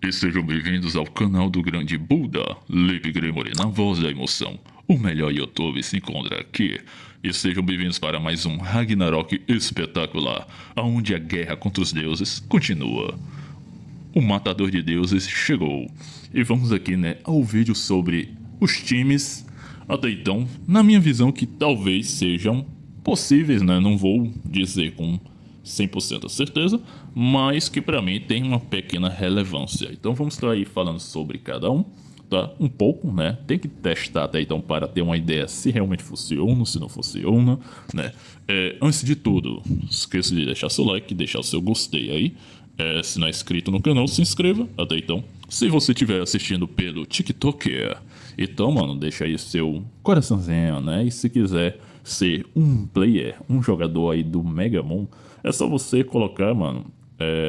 E sejam bem-vindos ao canal do grande Buda, Lipe Gremory, na voz da emoção. O melhor YouTube se encontra aqui. E sejam bem-vindos para mais um Ragnarok espetacular, onde a guerra contra os deuses continua. O matador de deuses chegou. E vamos aqui, ao vídeo sobre os times, até então, na minha visão, que talvez sejam possíveis, Não vou dizer com 100% de certeza, mas que pra mim tem uma pequena relevância. Então vamos estar aí falando sobre cada um, tá? Um pouco, Tem que testar até então para ter uma ideia se realmente funciona, se não funciona, Antes de tudo, esqueça de deixar seu like, deixar o seu gostei aí. Se não é inscrito no canal, se inscreva até então. Se você estiver assistindo pelo TikTok, então, mano, deixa aí seu coraçãozinho, E se quiser ser um player, um jogador aí do Megamon, é só você colocar, mano,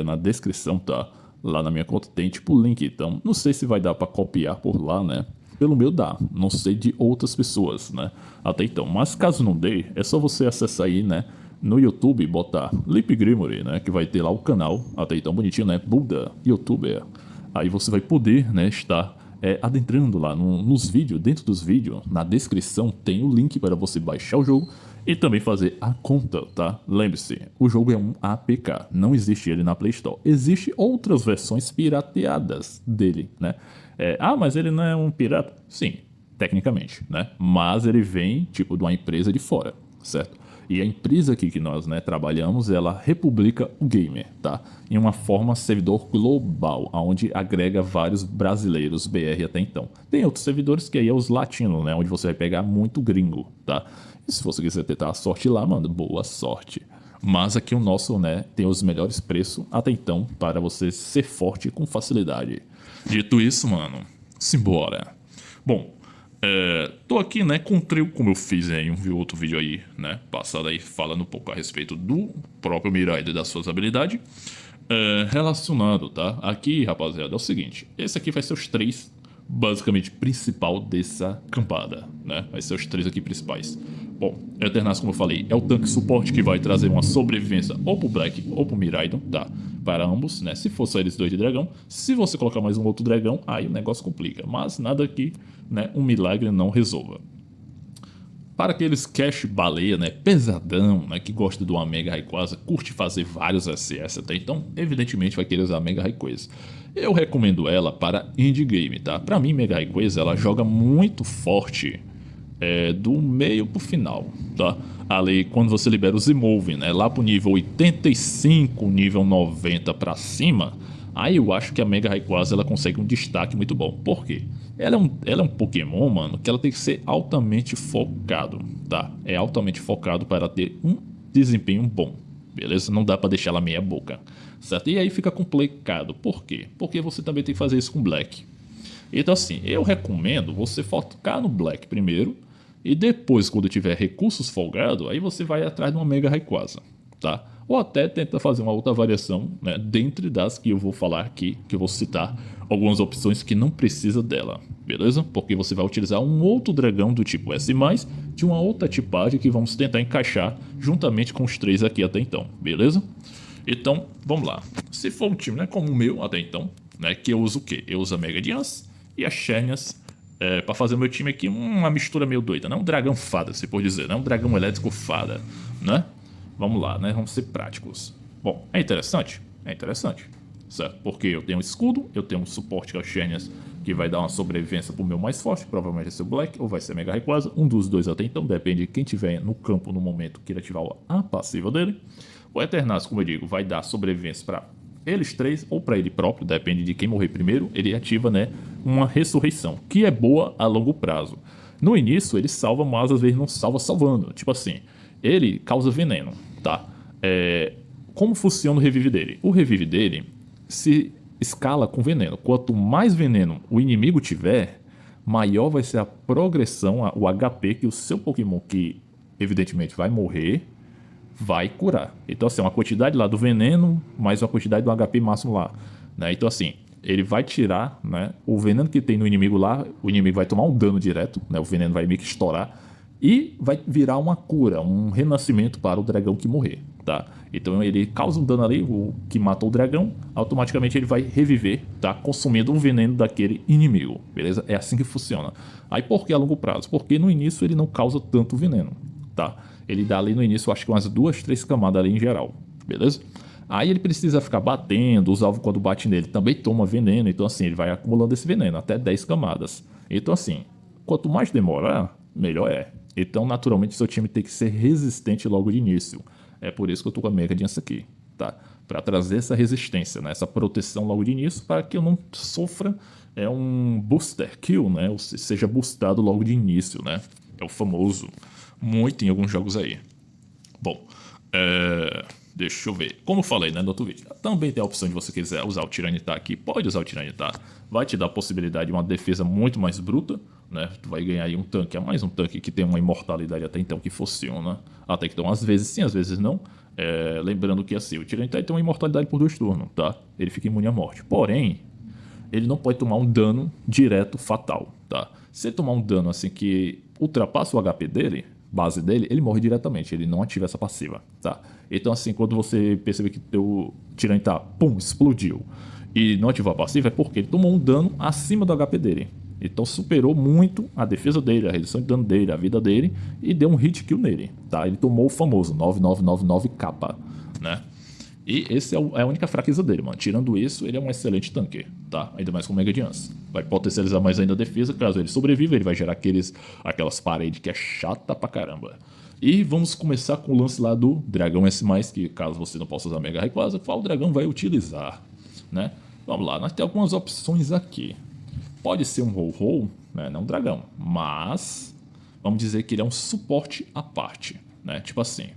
na descrição, tá? Lá na minha conta tem tipo o link, então não sei se vai dar pra copiar por lá, Pelo meu dá, não sei de outras pessoas, Até então, mas caso não dê, é só você acessar aí, no YouTube, botar Lipe Gremory, que vai ter lá o canal, até então bonitinho, Buda, YouTuber. Aí você vai poder, estar adentrando lá nos vídeos, dentro dos vídeos, na descrição tem o link para você baixar o jogo e também fazer a conta, tá? Lembre-se, o jogo é um APK, não existe ele na Play Store. Existem outras versões pirateadas dele, mas ele não é um pirata? Sim, tecnicamente, Mas ele vem, tipo, de uma empresa de fora, certo? E a empresa aqui que nós trabalhamos, ela republica o gamer, tá? Em uma forma servidor global, onde agrega vários brasileiros BR até então. Tem outros servidores que aí é os latinos, Onde você vai pegar muito gringo, tá? E se você quiser tentar a sorte lá, mano, boa sorte. Mas aqui o nosso, tem os melhores preços até então para você ser forte com facilidade. Dito isso, mano, simbora. Bom, tô aqui, com o trio, como eu fiz em um outro vídeo aí, passado aí, falando um pouco a respeito do próprio Miraido e das suas habilidades. Relacionado, tá? Aqui, rapaziada, é o seguinte, esse aqui vai ser os três, basicamente, principal dessa campada, Vai ser os três aqui principais. Bom, Eternas, como eu falei, é o tanque suporte que vai trazer uma sobrevivência ou pro Black ou pro Miraidon, tá? Para ambos, Se for só eles dois de dragão. Se você colocar mais um outro dragão, aí o negócio complica. Mas nada que, um milagre não resolva. Para aqueles cash baleia, pesadão, que gosta de uma Mega Rayquaza, curte fazer vários SS até então, evidentemente vai querer usar a Mega Rayquaza. Eu recomendo ela para endgame, tá? Para mim, Mega Rayquaza, ela joga muito forte do meio pro final, tá? Ali, quando você libera os Emoving, lá pro nível 85, nível 90 pra cima, aí eu acho que a Mega Rayquaza ela consegue um destaque muito bom. Por quê? Ela é um Pokémon, mano, que ela tem que ser altamente focado, tá? É altamente focado para ter um desempenho bom, beleza? Não dá pra deixar ela meia boca, certo? E aí fica complicado. Por quê? Porque você também tem que fazer isso com Black. Então assim, eu recomendo você focar no Black primeiro, e depois, quando tiver recursos folgados, aí você vai atrás de uma Mega Rayquaza, tá? Ou até tenta fazer uma outra variação, dentre das que eu vou falar aqui, que eu vou citar algumas opções que não precisa dela, beleza? Porque você vai utilizar um outro dragão do tipo S+, de uma outra tipagem que vamos tentar encaixar juntamente com os três aqui até então, beleza? Então, vamos lá. Se for um time, como o meu até então, que eu uso o quê? Eu uso a Mega Dians e a Xerneas, pra fazer o meu time aqui uma mistura meio doida, Um dragão fada, se pode dizer, Um dragão elétrico fada, Vamos lá, Vamos ser práticos. Bom, é interessante? É interessante, certo? Porque eu tenho um escudo, eu tenho um suporte que é o Xerneas, que vai dar uma sobrevivência pro meu mais forte, provavelmente vai ser o Black ou vai ser Mega Rayquaza, um dos dois até então, depende de quem tiver no campo no momento que ele ativar a passiva dele. O Eternas, como eu digo, vai dar sobrevivência para eles três ou para ele próprio, depende de quem morrer primeiro, ele ativa, uma ressurreição, que é boa a longo prazo. No início ele salva, mas às vezes não salva salvando, tipo assim, ele causa veneno, tá? Como funciona o revive dele? O revive dele se escala com veneno. Quanto mais veneno o inimigo tiver, maior vai ser a progressão, o HP que o seu Pokémon, que evidentemente vai morrer, vai curar. Então assim, uma quantidade lá do veneno, mais uma quantidade do HP máximo lá, Então assim, ele vai tirar, o veneno que tem no inimigo lá, o inimigo vai tomar um dano direto, O veneno vai meio que estourar e vai virar uma cura, um renascimento para o dragão que morrer, tá? Então ele causa um dano ali, o que matou o dragão, automaticamente ele vai reviver, tá? Consumindo o veneno daquele inimigo, beleza? É assim que funciona. Aí por que a longo prazo? Porque no início ele não causa tanto veneno, tá? Ele dá ali no início, acho que umas 2, 3 camadas ali em geral, beleza? Aí ele precisa ficar batendo, os alvos quando bate nele também toma veneno, então assim, ele vai acumulando esse veneno, até 10 camadas. Então assim, quanto mais demorar, melhor é. Então naturalmente seu time tem que ser resistente logo de início. É por isso que eu tô com a Mega Dance aqui, tá? Para trazer essa resistência, né? Essa proteção logo de início, para que eu não sofra um booster kill, né? Ou seja boostado logo de início, né? É o famoso, muito em alguns jogos aí. Bom, deixa eu ver. Como eu falei, né, no outro vídeo, também tem a opção de você quiser usar o Tiranitar aqui, pode usar o Tiranitar. Vai te dar a possibilidade de uma defesa muito mais bruta, né? Tu vai ganhar aí um tanque, mais um tanque que tem uma imortalidade até então que funciona. Até então, às vezes sim, às vezes não. Lembrando que assim, o Tiranitar tem uma imortalidade por 2 turnos, tá? Ele fica imune à morte. Porém, ele não pode tomar um dano direto fatal, tá? Se ele tomar um dano assim que ultrapassa o HP dele, base dele, ele morre diretamente, ele não ativa essa passiva, tá? Então assim, quando você perceber que teu Tiranitar, pum, explodiu e não ativou a passiva, é porque ele tomou um dano acima do HP dele. Então superou muito a defesa dele, a redução de dano dele, a vida dele e deu um hit kill nele, tá? Ele tomou o famoso 9999k, né? E esse é a única fraqueza dele, mano. Tirando isso, ele é um excelente tanque, tá? Ainda mais com Mega Chance. Vai potencializar mais ainda a defesa. Caso ele sobreviva, ele vai gerar aquelas paredes que é chata pra caramba. E vamos começar com o lance lá do Dragão S+, que caso você não possa usar Mega Rayquaza, qual o dragão vai utilizar, né? Vamos lá, nós temos algumas opções aqui. Pode ser um Ho-Ho, né? Não um dragão, mas vamos dizer que ele é um suporte à parte, né? Tipo assim,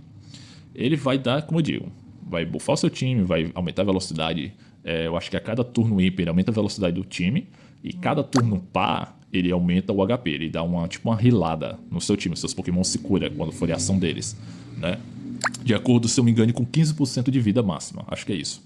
ele vai dar, como eu digo, vai buffar o seu time, vai aumentar a velocidade. Eu acho que a cada turno ímpar ele aumenta a velocidade do time. E cada turno par, ele aumenta o HP. Ele dá tipo uma rilada no seu time. Seus Pokémon se curam quando for a ação deles, né? De acordo, se eu me engano, com 15% de vida máxima. Acho que é isso.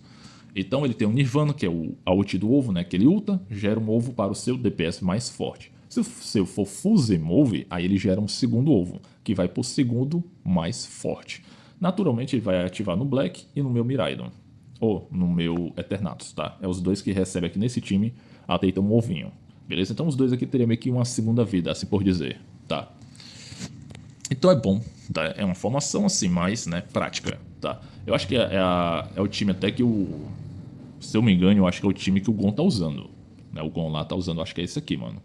Então ele tem o Nirvana, que é a ult do ovo, né? Que ele ulta, gera um ovo para o seu DPS mais forte. Se o seu for Fuse Move, aí ele gera um segundo ovo, que vai para o segundo mais forte. Naturalmente ele vai ativar no Black e no meu Miraidon. Ou no meu Eternatus, tá? É os dois que recebem aqui nesse time até então um ovinho. Beleza? Então os dois aqui teriam meio que uma segunda vida, assim por dizer, tá? Então é bom, tá? É uma formação assim mais, né, prática, tá? Eu acho que é o time até que se eu me engano, eu acho que é o time que o Gon tá usando, né? O Gon lá tá usando, acho que é esse aqui, mano.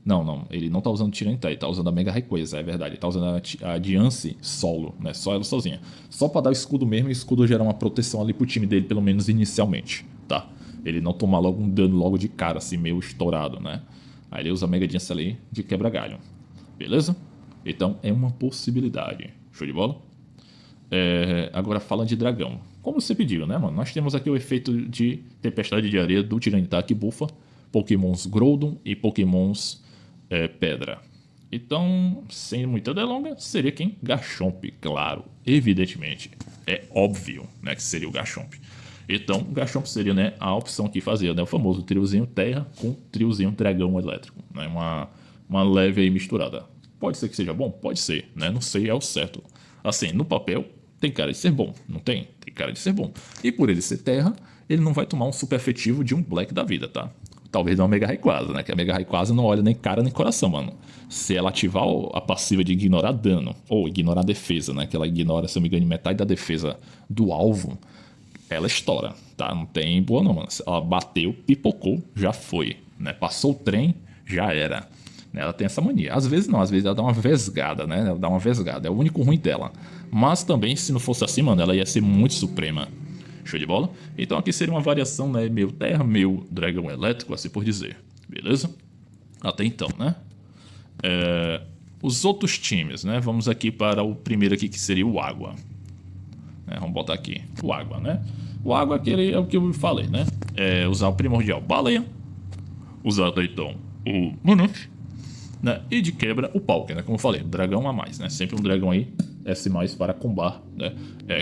Não, ele não tá usando o Tiranitar, ele tá usando a Mega Rayquaza, é verdade. Ele tá usando a Diancie solo, né? Só ela sozinha. Só pra dar o escudo mesmo e o escudo gerar uma proteção ali pro time dele, pelo menos inicialmente, tá? Ele não tomar logo um dano logo de cara, assim, meio estourado, né? Aí ele usa a Mega Diancie ali de quebra-galho. Beleza? Então é uma possibilidade. Show de bola? Agora falando de dragão. Como você pediu, né, mano? Nós temos aqui o efeito de Tempestade de Areia do Tiranitar que bufa Pokémons Groudon e Pokémons Pedra. Então, sem muita delonga, seria quem? Garchomp, claro, evidentemente. É óbvio, né, que seria o Garchomp. Então, o Garchomp seria, né, a opção que fazia, né, o famoso triozinho terra com triozinho dragão elétrico, né, uma leve aí misturada. Pode ser que seja bom? Pode ser, né, não sei, é o certo. Assim, no papel, tem cara de ser bom, não tem? Tem cara de ser bom. E por ele ser terra, ele não vai tomar um super efetivo de um Black da vida, tá? Talvez não a Mega Rayquaza, né? Que a Mega Rayquaza não olha nem cara nem coração, mano. Se ela ativar a passiva de ignorar dano, ou ignorar defesa, né? Que ela ignora, se eu me engano, metade da defesa do alvo, ela estoura, tá? Não tem boa não, mano. Ela bateu, pipocou, já foi, né? Passou o trem, já era. Ela tem essa mania. Às vezes não, às vezes ela dá uma vesgada, né? Ela dá uma vesgada, é o único ruim dela. Mas também, se não fosse assim, mano, ela ia ser muito suprema. Show de bola? Então aqui seria uma variação, né? Meio terra, meio dragão elétrico, assim por dizer. Beleza? Até então, né? Os outros times, né? Vamos aqui para o primeiro aqui, que seria o Água. Vamos botar aqui o Água, né? O Água aquele é o que eu falei, né? Usar o primordial Baleia. Usar até então o Manuf. Né? E de quebra o Palkia, né? Como eu falei, um dragão a mais, né? Sempre um dragão aí S+, para combar, né?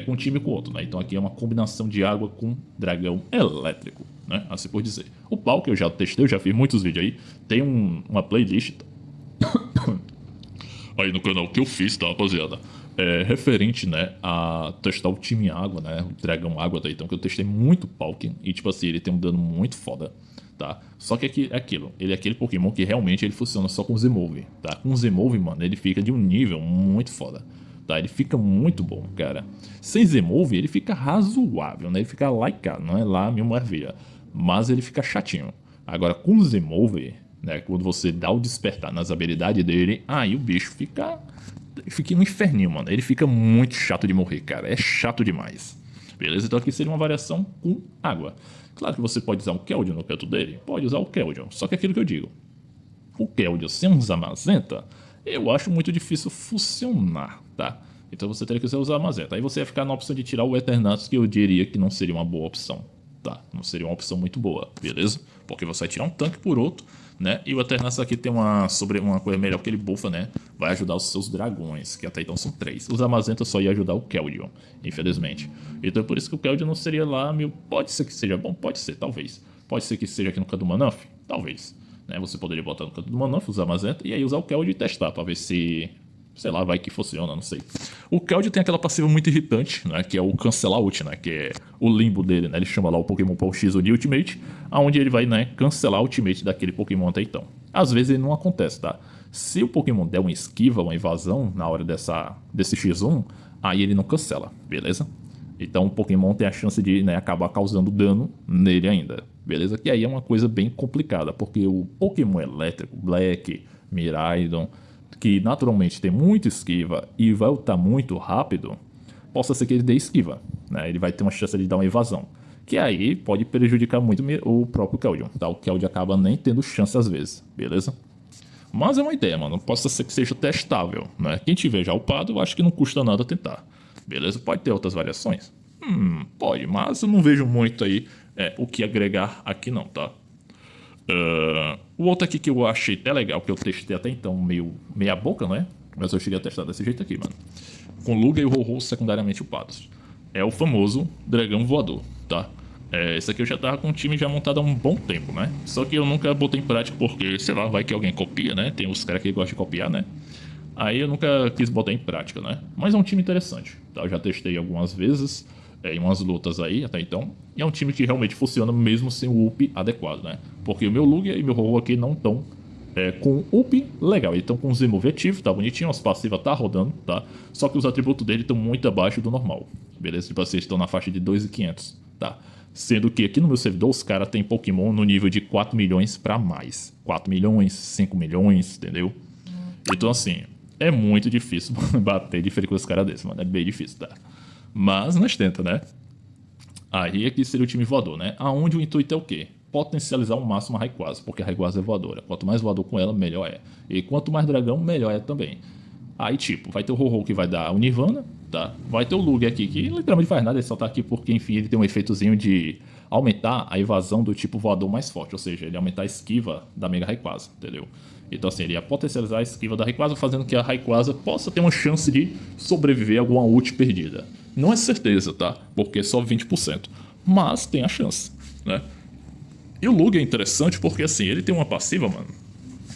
Com um time e com outro, né? Então aqui é uma combinação de água com dragão elétrico, né? Assim por dizer. O Palkia eu já testei, eu já fiz muitos vídeos aí. Tem uma playlist aí no canal que eu fiz, tá, rapaziada? Referente, né, a testar o time água, né, o dragão água até então, que eu testei muito Palkia, e tipo assim, ele tem um dano muito foda, tá? Só que aqui, é aquilo, ele é aquele Pokémon que realmente ele funciona só com Z-Move, tá? Com Z-Move, mano, ele fica de um nível muito foda, tá? Ele fica muito bom, cara. Sem Z-Move, ele fica razoável, né? Ele fica likeado, não é lá mil maravilha, mas ele fica chatinho. Agora, com Z-Move, né, quando você dá o despertar nas habilidades dele, aí o bicho fica um inferninho, mano. Ele fica muito chato de morrer, cara. É chato demais. Beleza? Então aqui seria uma variação com água. Claro que você pode usar um Keldeo no canto dele. Pode usar o Keldeo. Só que é aquilo que eu digo. O Keldeo sem usar Mazenta, eu acho muito difícil funcionar, tá? Então você teria que usar a Mazenta. Aí você ia ficar na opção de tirar o Eternatus, que eu diria que não seria uma boa opção, tá? Não seria uma opção muito boa, beleza? Porque você vai tirar um tanque por outro, né? E o Eternatus aqui tem uma coisa melhor que ele bufa, né? Vai ajudar os seus dragões, que até então são 3. Os Amazenta só ia ajudar o Keldeo, infelizmente. Então é por isso que o Keldeo não seria lá mil. Pode ser que seja bom, pode ser, talvez. Pode ser que seja aqui no canto do Manaf, talvez. Né? Você poderia botar no canto do Manaf, usar Amazenta, e aí usar o Keldeo e testar, pra ver se... sei lá, vai que funciona, não sei. O Keldeo tem aquela passiva muito irritante, né? Que é o cancelar ult, né? Que é o limbo dele, né? Ele chama lá o Pokémon Power X de Ultimate, aonde ele vai, né, cancelar o Ultimate daquele Pokémon até então. Às vezes ele não acontece, tá? Se o Pokémon der uma esquiva, uma invasão na hora desse X1, aí ele não cancela, beleza? Então o Pokémon tem a chance de, né, acabar causando dano nele ainda, beleza? Que aí é uma coisa bem complicada, porque o Pokémon elétrico, Black, Miraidon, que naturalmente tem muita esquiva e vai ultar muito rápido, possa ser que ele dê esquiva, né? Ele vai ter uma chance de dar uma evasão, que aí pode prejudicar muito o próprio Keldeo, tá? O Keldeo acaba nem tendo chance às vezes, beleza? Mas é uma ideia, mano. Possa ser que seja testável, né? Quem tiver já upado, eu acho que não custa nada tentar, beleza? Pode ter outras variações? Pode, mas eu não vejo muito aí o que agregar aqui não, tá? O outro aqui que eu achei até legal, que eu testei até então meia boca, né? Mas eu cheguei a testar desse jeito aqui, mano. Com Lugia e o Ho-Ho secundariamente upados. É o famoso dragão voador, tá? Esse aqui eu já tava com o time já montado há um bom tempo, né? Só que eu nunca botei em prática porque, sei lá, vai que alguém copia, né? Tem os caras que gostam de copiar, né? Aí eu nunca quis botar em prática, né? Mas é um time interessante, tá? Eu já testei algumas vezes, em umas lutas aí até então. E é um time que realmente funciona mesmo sem o up adequado, né? Porque o meu Lugia e meu Ho-Ho aqui não estão com up legal. Eles estão com o Z-Move ativo, tá bonitinho, as passivas tá rodando, tá? Só que os atributos dele estão muito abaixo do normal, beleza? Tipo assim, eles estão na faixa de 2.500, tá? Sendo que aqui no meu servidor os caras têm Pokémon no nível de 4 milhões pra mais. 4 milhões, 5 milhões, entendeu? Então assim, é muito difícil bater de frente com os caras desses, mano. É bem difícil, tá? Mas nós tenta, né? Aí aqui seria o time voador, né? Aonde o intuito é o quê? Potencializar ao máximo a Rayquaza, porque a Rayquaza é voadora. Quanto mais voador com ela, melhor é. E quanto mais dragão, melhor é também. Aí, tipo, vai ter o Ho-Ho que vai dar o Nirvana, tá? Vai ter o Lugia aqui, que literalmente faz nada, ele só tá aqui porque, enfim, ele tem um efeitozinho de aumentar a evasão do tipo voador mais forte, ou seja, ele aumentar a esquiva da Mega Rayquaza, entendeu? Então, assim, ele ia potencializar a esquiva da Rayquaza, fazendo que a Rayquaza possa ter uma chance de sobreviver a alguma ult perdida. Não é certeza, tá? Porque é só 20%. Mas tem a chance, né? E o Lugia é interessante porque, assim, ele tem uma passiva, mano,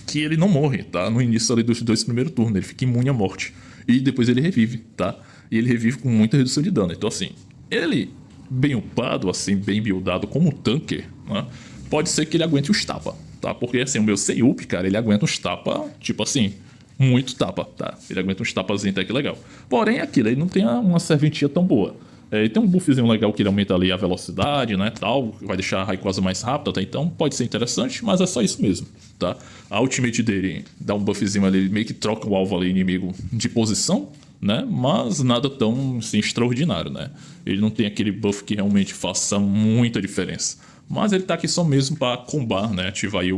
que ele não morre, tá? No início ali dos 2 primeiros turnos, ele fica imune à morte. E depois ele revive, tá? E ele revive com muita redução de dano. Então, assim, ele bem upado, assim, bem buildado como tanque, né? Pode ser que ele aguente os tapa, tá? Porque, assim, o meu sem up, cara, ele aguenta uns tapa, tipo assim, muito tapa, tá? Ele aguenta uns tapazinhos até que legal. Porém, aquilo, ele não tem uma serventia tão boa. Ele tem um buffzinho legal que ele aumenta ali a velocidade, né, tal, vai deixar a Rayquaza mais rápida, até então pode ser interessante, mas é só isso mesmo, tá? A ultimate dele dá um buffzinho ali, meio que troca o alvo ali, inimigo, de posição, né, mas nada tão, assim, extraordinário, né? Ele não tem aquele buff que realmente faça muita diferença, mas ele tá aqui só mesmo para combar, né, ativar aí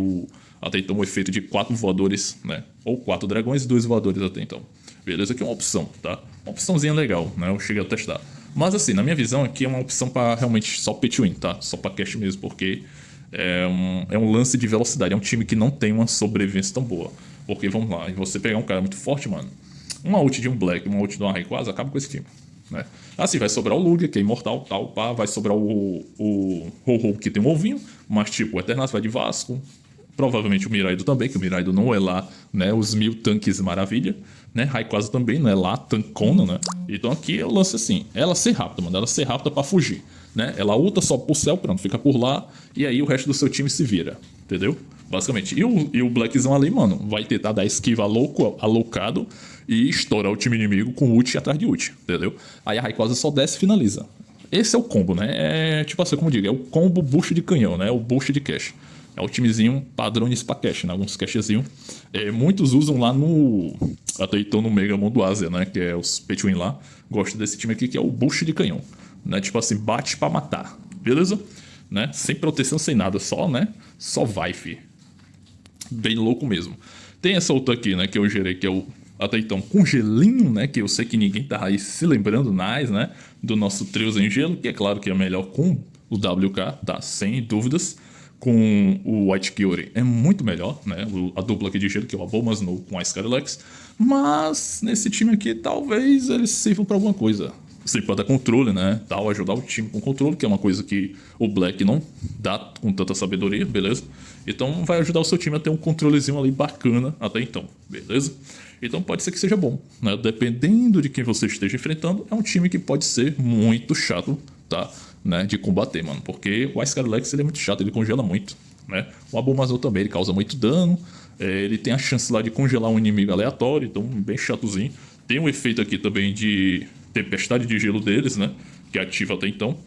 até então o efeito de 4 voadores, né, ou 4 dragões e 2 voadores até então. Beleza? Aqui é uma opção, tá? Uma opçãozinha legal, né? Eu cheguei a testar. Mas assim, na minha visão aqui é uma opção para realmente só pay to win, tá? Só para cash mesmo, porque é um lance de velocidade. É um time que não tem uma sobrevivência tão boa. Porque, vamos lá, e você pegar um cara muito forte, mano, uma ult de um Black, uma ult de uma Rayquaza, acaba com esse time, né? Assim, vai sobrar o Lugia, que é imortal, tal, pá. Vai sobrar o Ho-Ho, que tem um ovinho. Mas, tipo, o Eternatus vai de Vasco. Provavelmente o Miraido também, que o Miraido não é lá, né, os 1000 tanques maravilha, né? Rayquaza também não é lá tancona, né? Então aqui eu lance assim, ela ser rápida, mano, ela ser rápida pra fugir, né? Ela ulta só pro céu, pronto, fica por lá, e aí o resto do seu time se vira, entendeu? Basicamente. E o Blackzão ali, mano, vai tentar dar esquiva alocado e estourar o time inimigo com ult atrás de ult, entendeu? Aí a Rayquaza só desce e finaliza. Esse é o combo, né? É tipo assim, como eu digo, é o combo boost de canhão, né? O boost de cash. É o timezinho padrões pra cash, né? Alguns cashzinhos. Muitos usam lá no. Até então no Mega Mundo Ásia, né? Que é os Pay to Win lá. Gosto desse time aqui que é o boost de canhão. Né? Tipo assim, bate pra matar. Beleza? Né? Sem proteção, sem nada. Só, né? Só vai, fi. Bem louco mesmo. Tem essa outra aqui, né? Que eu gerei, que é o. Até então, com gelinho, né? Que eu sei que ninguém tá aí se lembrando mais, né? Do nosso triozinho em gelo, que é claro que é melhor com o WK, tá? Sem dúvidas. Com o White Kyori é muito melhor, né? A dupla aqui de gelo, que é o Abomasnow com a Skylex. Mas nesse time aqui, talvez eles sirvam pra alguma coisa. Você pode dar controle, né? Tal, ajudar o time com controle, que é uma coisa que o Black não dá com tanta sabedoria, beleza? Então vai ajudar o seu time a ter um controlezinho ali bacana até então, beleza? Então pode ser que seja bom, né? Dependendo de quem você esteja enfrentando, é um time que pode ser muito chato, tá? Né? De combater, mano. Porque o Skylex ele é muito chato, ele congela muito, né? O Abomasnow também, ele causa muito dano. Ele tem a chance lá de congelar um inimigo aleatório, então bem chatozinho. Tem um efeito aqui também de tempestade de gelo deles, né? Que é ativa até então.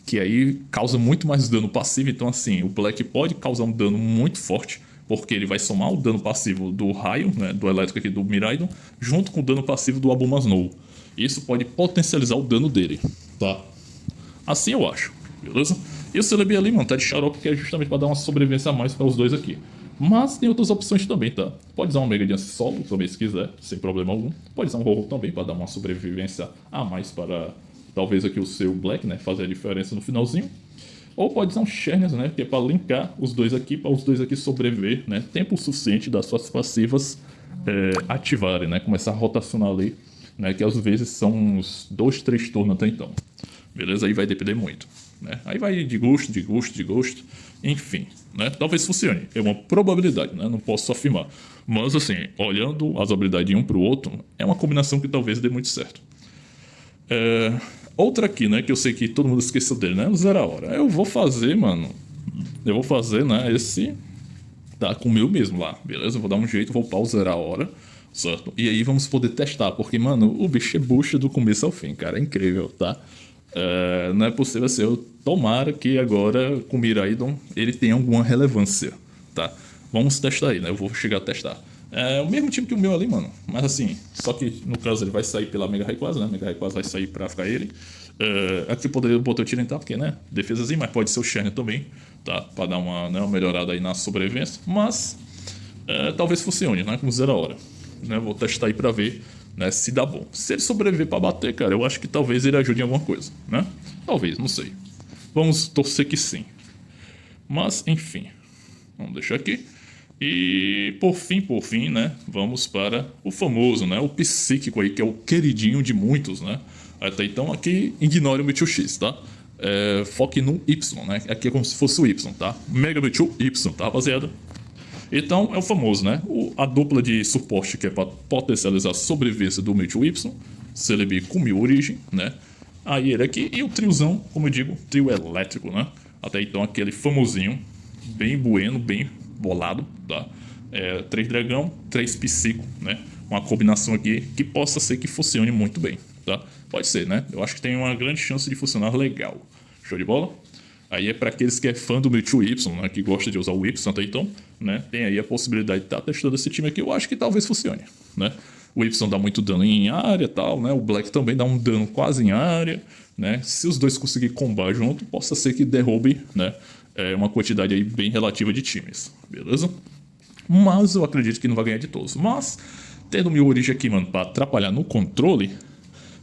Que aí causa muito mais dano passivo. Então, assim, o Black pode causar um dano muito forte. Porque ele vai somar o dano passivo do raio, né? Do elétrico aqui do Miraidon, junto com o dano passivo do Abomasnow. Isso pode potencializar o dano dele, tá? Assim eu acho, beleza? E o Celebi ali, mano, tá de xarope, que é justamente pra dar uma sobrevivência a mais para os dois aqui. Mas tem outras opções também, tá? Pode usar um Mega Dance solo também, se quiser, sem problema algum. Pode usar um Ho-Oh também para dar uma sobrevivência a mais para, talvez aqui o seu Black, né? Fazer a diferença no finalzinho. Ou pode usar um Xerneas, né? Que é para linkar os dois aqui, para os dois aqui sobreviver, né? Tempo suficiente das suas passivas ativarem, né? Começar a rotacionar ali, né? Que às vezes são uns 2, 3 turnos até então. Beleza? Aí vai depender muito, né? Aí vai de gosto, de gosto, de gosto. Enfim, né? Talvez funcione. É uma probabilidade, né? Não posso afirmar. Mas assim, olhando as habilidades de um pro outro, é uma combinação que talvez dê muito certo. Outra aqui, né? Que eu sei que todo mundo esqueceu dele, né? O Zero a Hora. Eu vou fazer, mano. Eu vou fazer, né? Esse. Tá com o meu mesmo lá, beleza? Eu vou dar um jeito, vou pausar a hora, certo? E aí vamos poder testar, porque, mano, o bicho é bucha do começo ao fim, cara. É incrível, tá? Não é possível ser. Eu tomara que agora com o Miraidon ele tenha alguma relevância, tá? Vamos testar aí, né? Eu vou chegar a testar. É o mesmo time que o meu ali, mano. Mas assim, só que no caso ele vai sair pela Mega Rayquaza, né? Mega Rayquaza vai sair pra ficar ele. Aqui eu botar o Tirantar, porque, né? Defesazinho, mas pode ser o Xerneas também, tá? Pra dar uma melhorada aí na sobrevivência. Mas talvez funcione, né? Com 0 a hora. Né? Vou testar aí pra ver, né, se dá bom. Se ele sobreviver pra bater, cara, eu acho que talvez ele ajude em alguma coisa, né? Talvez, não sei. Vamos torcer que sim. Mas, enfim. Vamos deixar aqui. E por fim, né, vamos para o famoso, né, o psíquico aí, que é o queridinho de muitos, né. Até então aqui ignore o Mewtwo X, tá? Foque no Y, né, aqui é como se fosse o Y, tá? Mega Mewtwo Y, tá, rapaziada? Então é o famoso, né, a dupla de suporte que é para potencializar a sobrevivência do Mewtwo Y, Celebi com Mil Origem, né. Aí ele aqui, e o triozão, como eu digo, trio elétrico, né. Até então aquele famosinho, bem bueno, bem bolado, tá? 3 dragão, 3 psico, né? Uma combinação aqui que possa ser que funcione muito bem, tá? Pode ser, né? Eu acho que tem uma grande chance de funcionar legal. Show de bola? Aí é para aqueles que é fã do Mewtwo Y, né? Que gosta de usar o Y até então, né? Tem aí a possibilidade de estar testando esse time aqui. Eu acho que talvez funcione, né? O Y dá muito dano em área e tal, né? O Black também dá um dano quase em área, né? Se os dois conseguirem combar junto, possa ser que derrube, né? Uma quantidade aí bem relativa de times, beleza? Mas eu acredito que não vai ganhar de todos. Mas, tendo o Mil Origem aqui, mano, pra atrapalhar no controle,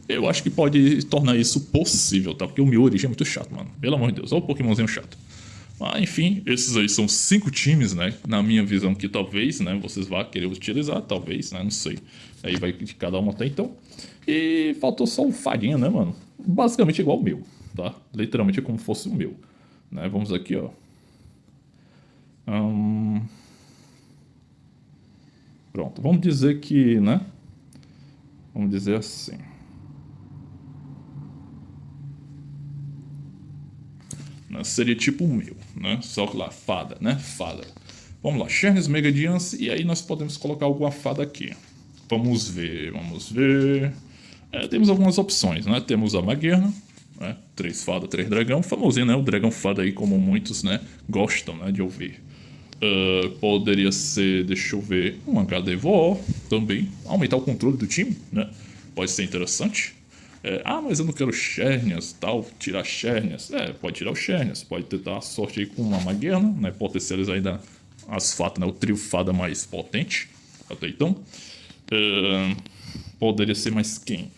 eu acho que pode tornar isso possível, tá? Porque o Mil Origem é muito chato, mano. Pelo amor de Deus, olha o Pokémonzinho chato. Mas, enfim, esses aí são 5 times, né? Na minha visão que talvez, né? Vocês vão querer utilizar, talvez, né? Não sei. Aí vai de cada um até então. E faltou só o Fadinha, né, mano? Basicamente igual o meu, tá? Literalmente é como fosse o meu. Né? Vamos aqui, ó. Pronto, vamos dizer que, né? Vamos dizer assim. Né? Seria tipo o meu, né? Só que lá, fada, né? Fada. Vamos lá, Shernes, Megadiance, e aí nós podemos colocar alguma fada aqui. Vamos ver, vamos ver. Temos algumas opções, né? Temos a Maguerna, né? 3 fada, 3 dragão. Famosinho, né? O dragão fada aí, como muitos, né? Gostam, né? De ouvir. Poderia ser, deixa eu ver, um HDVO também. Aumentar o controle do time, né? Pode ser interessante. Mas eu não quero Xerneas, tal, tirar Xerneas. Pode tirar o Xerneas, pode tentar a sorte aí com uma Maguerna, né? Potencializar ainda as fadas, né? O trio fada mais potente. Até então. Poderia ser mais quem?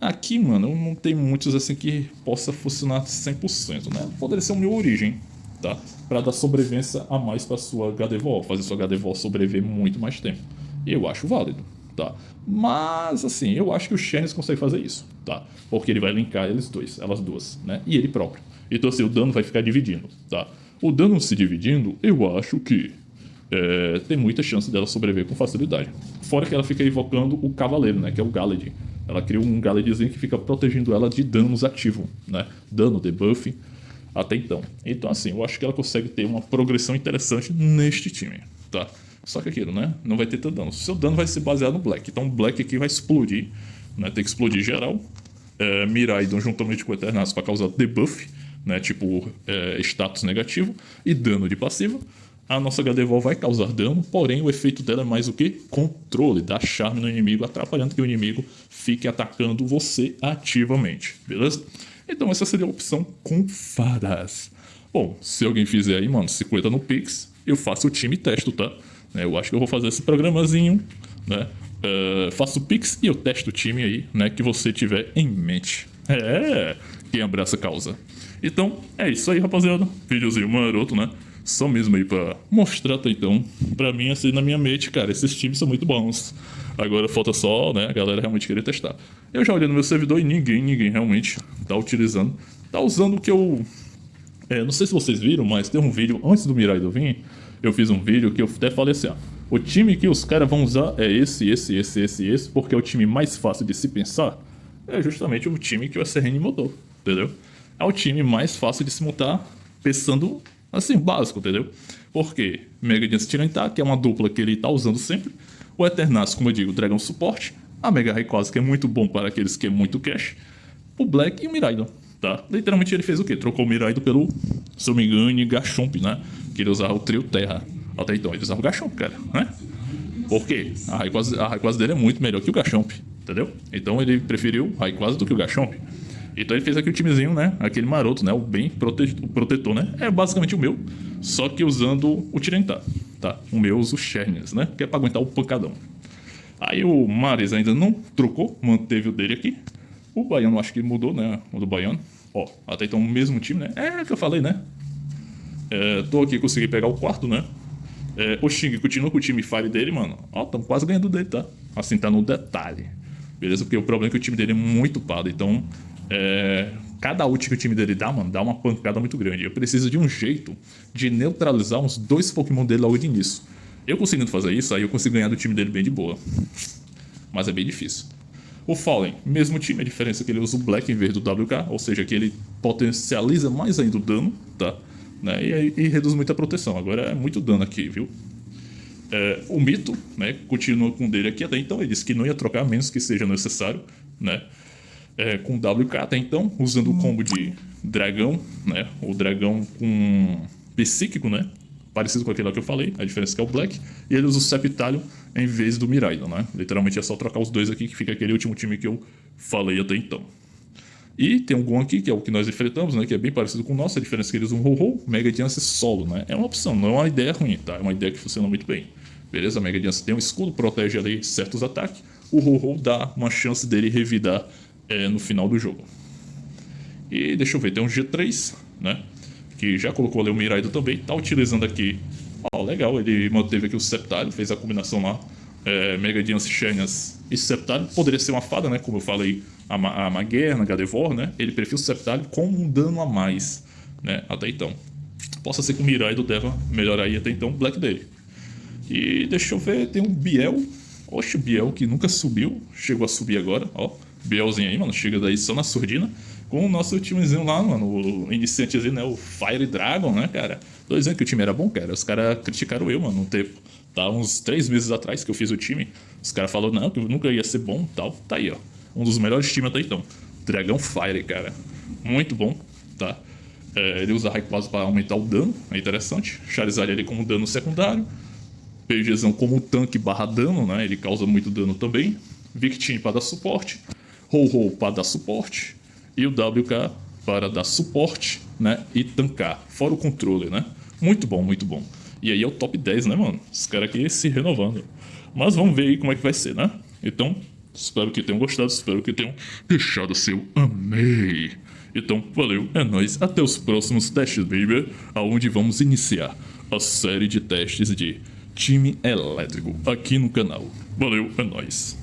Aqui, mano, eu não tenho muitos assim que possa funcionar 100%, né? Poderia ser o meu Origem, tá? Pra dar sobrevivência a mais pra sua HDVO, fazer sua HDVO sobreviver muito mais tempo. E eu acho válido, tá? Mas, assim, eu acho que o Xerneas consegue fazer isso, tá? Porque ele vai linkar elas duas, né? E ele próprio. Então, assim, o dano vai ficar dividindo, tá? O dano se dividindo, eu acho que tem muita chance dela sobreviver com facilidade. Fora que ela fica evocando o Cavaleiro, né? Que é o Galed. Ela cria um Galedzinho que fica protegendo ela de danos ativo, né? Dano, debuff, até então. Então, assim, eu acho que ela consegue ter uma progressão interessante neste time, tá? Só que aquilo, né? Não vai ter tanto dano. Seu dano vai ser baseado no Black. Então, o Black aqui vai explodir, né? Tem que explodir geral. Miraidon juntamente com o Eternatus para causar debuff, né? Tipo, status negativo e dano de passiva. A nossa HDVO vai causar dano, porém o efeito dela é mais o que? Controle, dá charme no inimigo, atrapalhando que o inimigo fique atacando você ativamente, beleza? Então essa seria a opção com fadas. Bom, se alguém fizer aí, mano, 50 no Pix, eu faço o time e testo, tá? Eu acho que eu vou fazer esse programazinho, né? Faço o Pix e eu testo o time aí, né? Que você tiver em mente. Quem abraça causa. Então, é isso aí, rapaziada. Videozinho maroto, né? Só mesmo aí pra mostrar até então. Pra mim, assim, na minha mente, cara, esses times são muito bons. Agora falta só, né, a galera realmente querer testar. Eu já olhei no meu servidor e ninguém realmente tá utilizando. Tá usando o que eu... não sei se vocês viram, mas tem um vídeo, antes do Miraidon vir, eu fiz um vídeo que eu até falei assim, ó. O time que os caras vão usar é esse, porque é o time mais fácil de se pensar. É justamente o time que o SRN mudou, entendeu? É o time mais fácil de se montar pensando... assim, básico, entendeu? Porque Megadiance Tirantá, que é uma dupla que ele tá usando sempre. O Eternatus, como eu digo, Dragão Suporte. A Mega Rayquaza, que é muito bom para aqueles que é muito cash. O Black e o Miraidon, tá? Literalmente ele fez o quê? Trocou o Miraidon pelo, se eu me engano, Garchomp, né? Que ele usava o trio Terra. Até então ele usava o Garchomp, cara, né? Por quê? A Rayquaza dele é muito melhor que o Garchomp, entendeu? Então ele preferiu o Rayquaza do que o Garchomp. Então ele fez aqui o timezinho, né? Aquele maroto, né? O bem protetor, né? É basicamente o meu, só que usando o Tirantá, tá? O meu usa o Xerneas, né? Que é pra aguentar o pancadão. Aí o Mares ainda não trocou, manteve o dele aqui. O Baiano acho que mudou, né? O do Baiano. Ó, até então o mesmo time, né? É o que eu falei, né? Tô aqui, consegui pegar o quarto, né? O Xing continua com o time Fire dele, mano. Ó, tamo quase ganhando dele, tá? Assim, tá no detalhe. Beleza? Porque o problema é que o time dele é muito pado, então... cada ult que o time dele dá, mano, dá uma pancada muito grande. Eu preciso de um jeito de neutralizar uns 2 Pokémon dele logo de início. Eu conseguindo fazer isso, aí eu consigo ganhar do time dele bem de boa. Mas é bem difícil. O Fallen, mesmo time, a diferença é que ele usa o Black em vez do WK, ou seja, que ele potencializa mais ainda o dano, tá? Né? E reduz muita proteção. Agora é muito dano aqui, viu? O Mito, né, continua com o dele aqui até então. Ele disse que não ia trocar, a menos que seja necessário, né? Com WK até então, usando o combo de dragão, né? O dragão com psíquico, né? Parecido com aquele lá que eu falei, a diferença é que é o Black. E ele usa o Septalion em vez do Miraidon, né? Literalmente é só trocar os dois aqui que fica aquele último time que eu falei até então. E tem um Gon aqui, que é o que nós enfrentamos, né? Que é bem parecido com o nosso, a diferença é que ele usa um Ho-Ho, Megadiance solo, né? É uma opção, não é uma ideia ruim, tá? É uma ideia que funciona muito bem. Beleza? A Megadiance tem um escudo, protege ali certos ataques. O Ho-Ho dá uma chance dele revidar no final do jogo. E deixa eu ver, tem um G3, né? Que já colocou ali o Miraidon também. Tá utilizando aqui. Ó, legal, ele manteve aqui o Septalion, fez a combinação lá. Megadiance, Xerneas e Septalion. Poderia ser uma fada, né? Como eu falei, a Maguerna, Gardevoir, né? Ele prefere o Septalion com um dano a mais, né? Até então. Possa ser que o Miraidon deva melhorar aí até então o Black dele. E deixa eu ver, tem um Biel, Oxe, Biel que nunca subiu, chegou a subir agora, ó. Bielzinho aí, mano, chega daí só na surdina. Com o nosso timezinho lá, mano, o iniciantezinho, né? O Fire Dragon, né, cara? Tô dizendo que o time era bom, cara. Os caras criticaram eu, mano, um tempo. Tá, uns 3 meses atrás que eu fiz o time. Os caras falaram, não, que nunca ia ser bom e tal. Tá aí, ó. Um dos melhores times até então. Dragão Fire, cara. Muito bom, tá? Ele usa Rayquaza para aumentar o dano, é interessante. Charizard ele como dano secundário. PGzão como tanque barra dano, né? Ele causa muito dano também. Victini para dar suporte. Ho-Ho para dar suporte. E o WK para dar suporte, né? E tancar. Fora o controle, né? Muito bom, muito bom. E aí é o top 10, né, mano? Os caras aqui se renovando. Mas vamos ver aí como é que vai ser, né? Então, espero que tenham gostado. Espero que tenham deixado seu amei. Então, valeu, é nóis. Até os próximos testes, baby. Aonde vamos iniciar a série de testes de time elétrico aqui no canal. Valeu, é nóis.